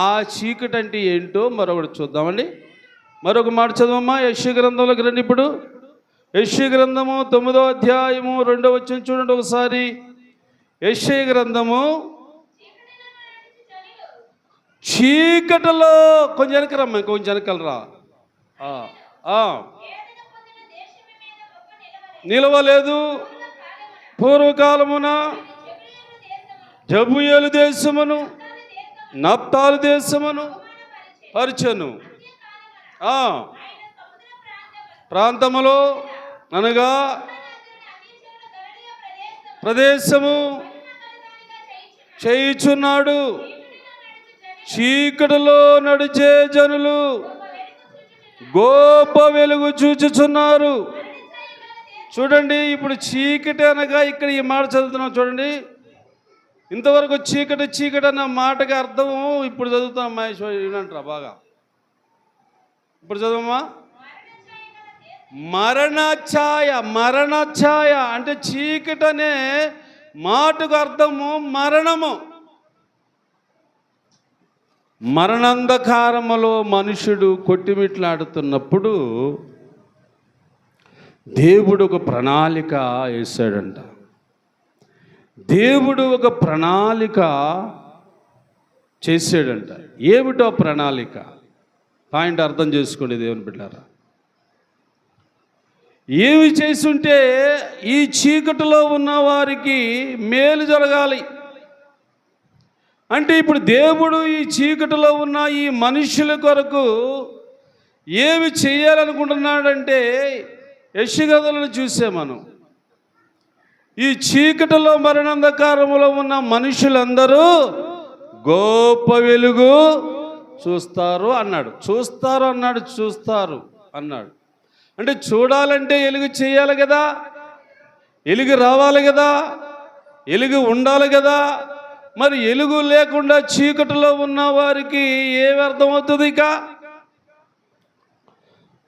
ఆ చీకటి అంటే ఏంటో మరొకటి చూద్దామండి. మరొక మాట చదవమ్మా. యెషయా గ్రంథంలోకి రండి. ఇప్పుడు యెషయా గ్రంథము 9వ అధ్యాయము 2వ వచనం చూడండి ఒకసారి. యెషయా గ్రంథము చీకటిలో కొంచెం వెనకరమ్మా, కొంచెం వెనకలరా. నిలవలేదు. పూర్వకాలమున జబూయేలు దేశమును నప్తాలు దేశమును పరిచెను. ప్రాంతములో అనగా ప్రదేశము చేయుచున్నాడు. చీకటిలో నడిచే జనులు గొప్ప వెలుగు చూచుచున్నారు. చూడండి, ఇప్పుడు చీకటి అనగా ఇక్కడ ఈ మాట చదువుతున్నాం చూడండి. ఇంతవరకు చీకటి చీకటి అన్న మాటకి అర్థము ఇప్పుడు చదువుతున్నాం. మహేశ్వరి వినంటారా బాగా? ఇప్పుడు చదవమ్మా. మరణఛాయ. మరణఛాయ అంటే చీకటి అనే మాటకు అర్థము మరణము. మరణంధకారములో మనుషుడు కొట్టిమిట్లాడుతున్నప్పుడు దేవుడు ఒక ప్రణాళిక వేశాడంట. దేవుడు ఒక ప్రణాళిక చేసాడంట. ఏమిటో ప్రణాళిక? పాయింట్ అర్థం చేసుకోండి దేవుని బిడ్డలారా. ఏమి చేసుంటే ఈ చీకటిలో ఉన్న వారికి మేలు జరగాలి అంటే, ఇప్పుడు దేవుడు ఈ చీకటిలో ఉన్న ఈ మనుషుల కొరకు ఏమి చేయాలనుకుంటున్నాడంటే, యెషయా గ్రంథంలో చూసే మనం ఈ చీకటిలో మరణంధకారములో ఉన్న మనుషులందరూ గొప్ప వెలుగు చూస్తారు అన్నాడు. చూస్తారు అన్నాడు, చూస్తారు అన్నాడు. అంటే చూడాలంటే వెలుగు చేయాలి కదా, వెలుగు రావాలి కదా. వెలుగు ఉండాలి కదా. మరి వెలుగు లేకుండా చీకటిలో ఉన్న వారికి ఏమి అర్థమవుతుంది? ఇక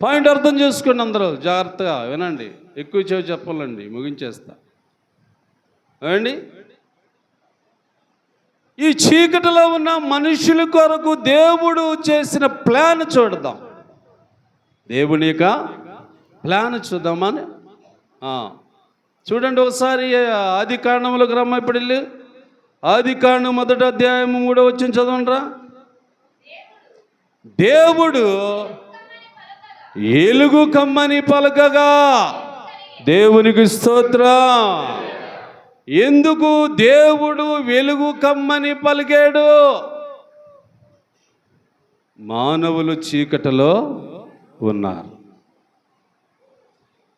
పాయింట్ అర్థం చేసుకోండి, అందరూ జాగ్రత్తగా వినండి, ఎక్కువ చెవి చెప్పాలండి, ముగించేస్తా ఏమండి. ఈ చీకటిలో ఉన్న మనుషుల కొరకు దేవుడు చేసిన ప్లాన్ చూడదాం. దేవుని యొక్క ప్లాన్ చూద్దామని చూడండి ఒకసారి. ఆది కాండములకు రమ్మ, ఇప్పుడు వెళ్ళి ఆది కాండం 1వ అధ్యాయం 3వ వచనం చదవండిరా. దేవుడు వెలుగు కమ్మని పలకగా, దేవునికి స్తోత్రం. ఎందుకు దేవుడు వెలుగు కమ్మని పలికాడు? మానవులు చీకటిలో ఉన్నారు.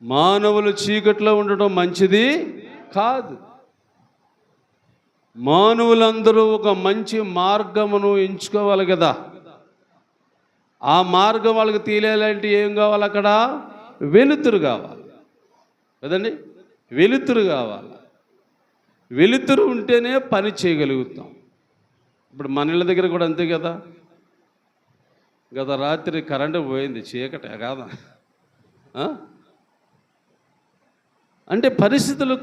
మానవులు చీకటిలో ఉండటం మంచిది కాదు. మానవులందరూ ఒక మంచి మార్గమును ఎంచుకోవాలి కదా. ఆ మార్గం వాళ్ళకి తెలియాలంటే ఏం కావాలి? అక్కడ వెలుతురు కావాలి కదండి. వెలుతురు కావాలి. వెలుతురు ఉంటేనే పని చేయగలుగుతాం. ఇప్పుడు మన ఇళ్ళ దగ్గర కూడా అంతే కదా. గత రాత్రి కరెంటు పోయింది, చీకటి కాదా? అంటే పరిస్థితులు,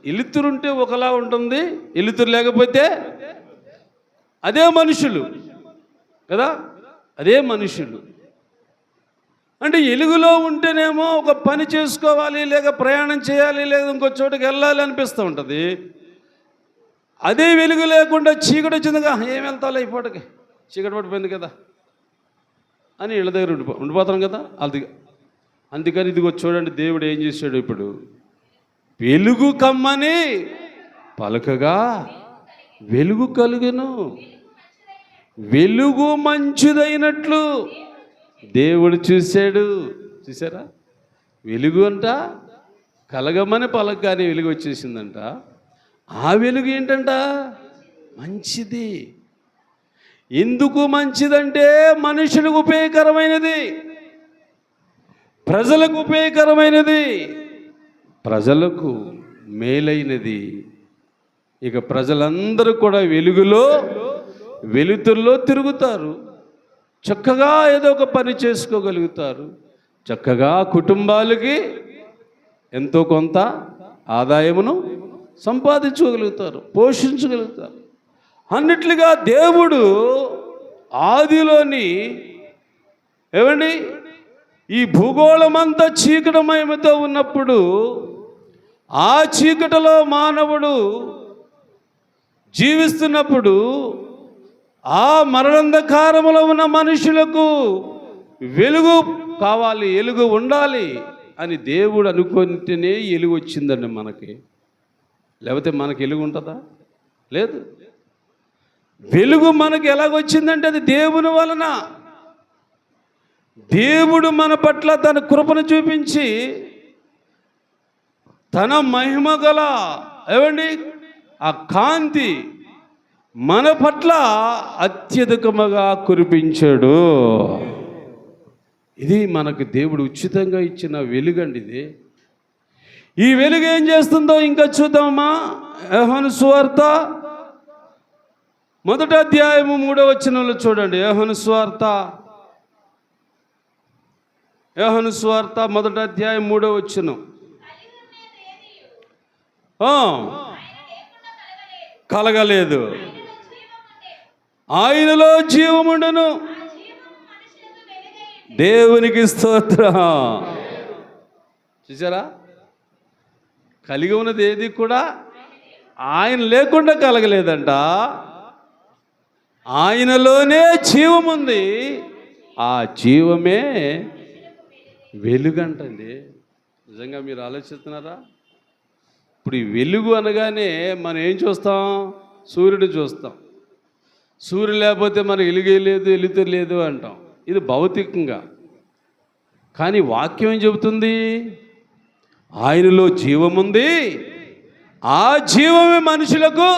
వెలుతురుంటే ఒకలా ఉంటుంది, వెలుతురు లేకపోతే అదే మనుషులు కదా, అదే మనుషులు. అంటే వెలుగులో ఉంటేనేమో ఒక పని చేసుకోవాలి, లేక ప్రయాణం చేయాలి, లేదా ఇంకో చోటుకి వెళ్ళాలి అనిపిస్తూ ఉంటుంది. అదే వెలుగు లేకుండా చీకటి వచ్చిందిగా, ఏం వెళ్తాలో ఈ పూటకి, చీకటి పడిపోయింది కదా అని ఇళ్ళ దగ్గర ఉండిపోతాం కదా. అందుకని ఇదిగో చూడండి, దేవుడు ఏం చేశాడు. ఇప్పుడు వెలుగు కమ్మని పలకగా వెలుగు కలుగును. వెలుగు మంచిదైనట్లు దేవుడు చూశాడు. చూసారా? వెలుగు అంట కలగమని పలకగానే వెలుగు వచ్చేసిందంట. ఆ వెలుగు ఏంటంట? మంచిది. ఎందుకు మంచిదంటే మనుషులకు ఉపయోగకరమైనది, ప్రజలకు ఉపయోగకరమైనది, ప్రజలకు మేలైనది. ఇక ప్రజలందరూ కూడా వెలుగులో, వెలుతురులో తిరుగుతారు. చక్కగా ఏదో ఒక పని చేసుకోగలుగుతారు. చక్కగా కుటుంబాలకి ఎంతో కొంత ఆదాయమును సంపాదించుకోగలుగుతారు, పోషించగలుగుతారు. అన్నిట్లుగా దేవుడు ఆదిలోని ఏమండి ఈ భూగోళమంతా చీకటమయముతో ఉన్నప్పుడు, ఆ చీకటిలో మానవుడు జీవిస్తున్నప్పుడు, ఆ మరణంధకారములో ఉన్న మనుషులకు వెలుగు కావాలి, వెలుగు ఉండాలి అని దేవుడు అనుకుంటేనే వెలుగు వచ్చిందండి మనకి. లేకపోతే మనకి వెలుగు ఉంటుందా? లేదు. వెలుగు మనకి ఎలాగొచ్చిందంటే అది దేవుని వలన. దేవుడు మన పట్ల తన కృపను చూపించి తన మహిమ గల ఏమండి ఆ కాంతి మన పట్ల అత్యధికముగా కురిపించాడు. ఇది మనకు దేవుడు ఉచితంగా ఇచ్చిన వెలుగండి ఇది. ఈ వెలుగు ఏం చేస్తుందో ఇంకా చూద్దామా. యోహాను సువార్త 1వ అధ్యాయము 3వ వచనంలో చూడండి. యోహాను సువార్త 1వ అధ్యాయం 3వ వచనం. కలగలేదు, ఆయనలో జీవముండును. దేవునికి స్తోత్రం. చూసారా? కలిగి ఉన్నది ఏది కూడా ఆయన లేకుండా కలగలేదంట. ఆయనలోనే జీవముంది. ఆ జీవమే వెలుగంటండి. నిజంగా మీరు ఆలోచిస్తున్నారా? ఇప్పుడు ఈ వెలుగు అనగానే మనం ఏం చూస్తాం? సూర్యుడు చూస్తాం. సూర్యుడు లేకపోతే మనకు వెలుగే లేదు, వెలుతురు లేదు అంటాం. ఇది భౌతికంగా. కానీ వాక్యం ఏం చెబుతుంది? ఆయనలో జీవముంది, ఆ జీవమే మనుషులకు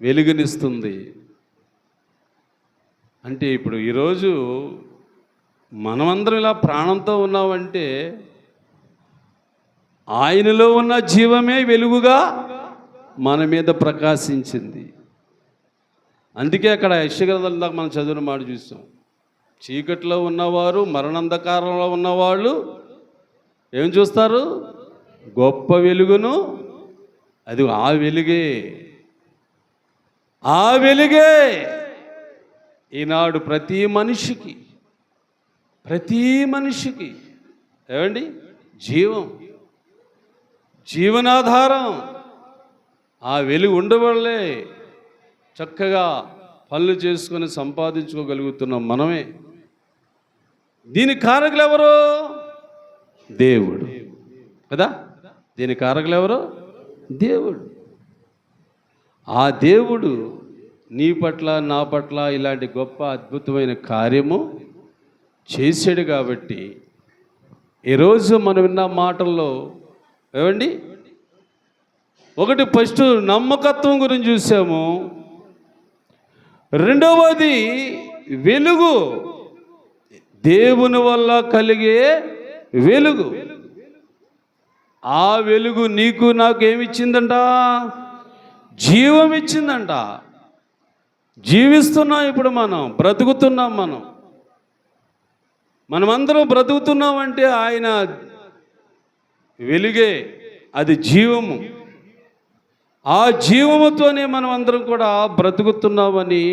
వెలుగునిస్తుంది. అంటే ఇప్పుడు ఈరోజు మనమందరం ఇలా ప్రాణంతో ఉన్నామంటే ఆయనలో ఉన్న జీవమే వెలుగుగా మన మీద ప్రకాశించింది. అందుకే అక్కడ యెషయా దాకా మనం చదివిన మాట చూసాం. చీకట్లో ఉన్నవారు, మరణాంధకారంలో ఉన్నవాళ్ళు ఏం చూస్తారు? గొప్ప వెలుగును. అది ఆ వెలుగే, ఆ వెలుగే ఈనాడు ప్రతి మనిషికి ఏమండి జీవనాధారం. ఆ వెలుగు ఉండవల్లే చక్కగా పనులు చేసుకొని సంపాదించుకోగలుగుతున్నాం మనమే. దీని కారకులు ఎవరు? దేవుడు కదా. దీని కారకులు ఎవరు? దేవుడు. ఆ దేవుడు నీ పట్ల, నా పట్ల ఇలాంటి గొప్ప అద్భుతమైన కార్యము చేశాడు. కాబట్టి ఈరోజు మనం విన్న మాటల్లో ఏమండి, ఒకటి ఫస్ట్ నమ్మకత్వం గురించి చూసాము. రెండవది వెలుగు, దేవుని వల్ల కలిగే వెలుగు. ఆ వెలుగు నీకు నాకు ఏమిచ్చిందంట? జీవం ఇచ్చిందంట. జీవిస్తున్నాం, ఇప్పుడు మనం బ్రతుకుతున్నాం. మనమందరం బ్రతుకుతున్నామంటే ఆయన వెలుగే, అది జీవము. ఆ జీవముతోనే మనం అందరం కూడా బ్రతుకుతున్నామని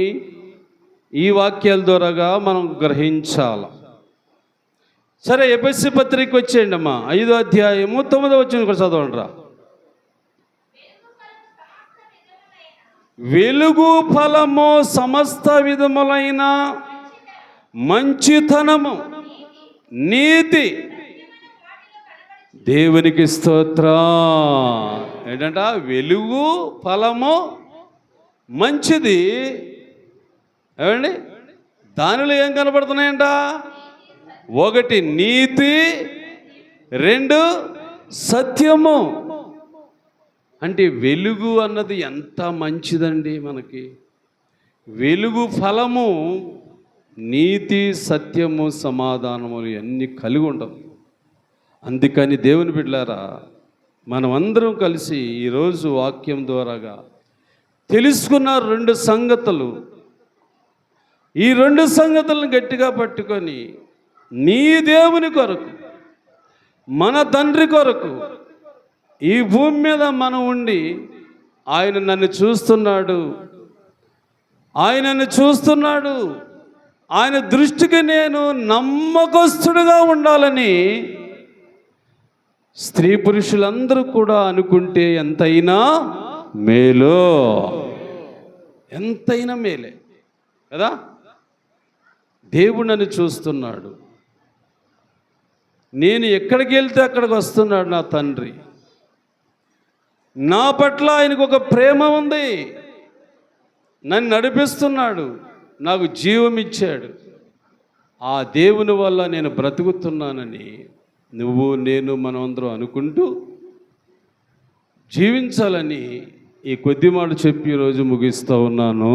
ఈ వాక్యాల ద్వారాగా మనం గ్రహించాలి. సరే, ఎఫెసీ పత్రిక వచ్చేయండి అమ్మా, 5వ అధ్యాయము 9వ వచనం కూడా చదవండి రా. వెలుగు ఫలము సమస్త విధములైన మంచితనము, నీతి. దేవునికి స్తోత్రం. ఏంటంట? వెలుగు ఫలము మంచిది. ఏమండి, దానిలో ఏం కనబడుతున్నాయంట? 1 నీతి, 2 సత్యము. అంటే వెలుగు అన్నది ఎంత మంచిదండి మనకి. వెలుగు ఫలము నీతి, సత్యము, సమాధానము అన్నీ కలిగి ఉండవు. అందుకని దేవుని బిడ్డలారా, మనమందరం కలిసి ఈరోజు వాక్యం ద్వారాగా తెలుసుకున్న 2 సంగతులు, ఈ 2 సంగతులను గట్టిగా పట్టుకొని నీ దేవుని కొరకు, మన తండ్రి కొరకు ఈ భూమి మీద మనం ఉండి, ఆయన నన్ను చూస్తున్నాడు, ఆయన దృష్టికి నేను నమ్మకస్తుడుగా ఉండాలని స్త్రీ పురుషులందరూ కూడా అనుకుంటే ఎంతైనా మేలే కదా. దేవుడు నన్ను చూస్తున్నాడు, నేను ఎక్కడికి వెళ్తే అక్కడికి వస్తున్నాడు నా తండ్రి. నా పట్ల ఆయనకు ఒక ప్రేమ ఉంది, నన్ను నడిపిస్తున్నాడు, నాకు జీవం ఇచ్చాడు. ఆ దేవుని వల్ల నేను బ్రతుకుతున్నానని నువ్వు, నేను, మనమందరం అనుకుంటూ జీవించాలని ఈ కొద్ది మాట చెప్పి ఈరోజు ముగిస్తూ ఉన్నాను.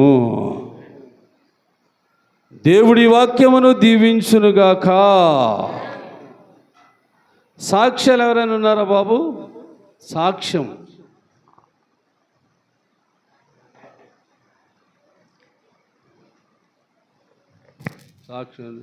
దేవుడి వాక్యమును దీవించునుగాక. సాక్ష్యాలు ఎవరైనా ఉన్నారా బాబు? సాక్ష్యం. సాక్ష్యం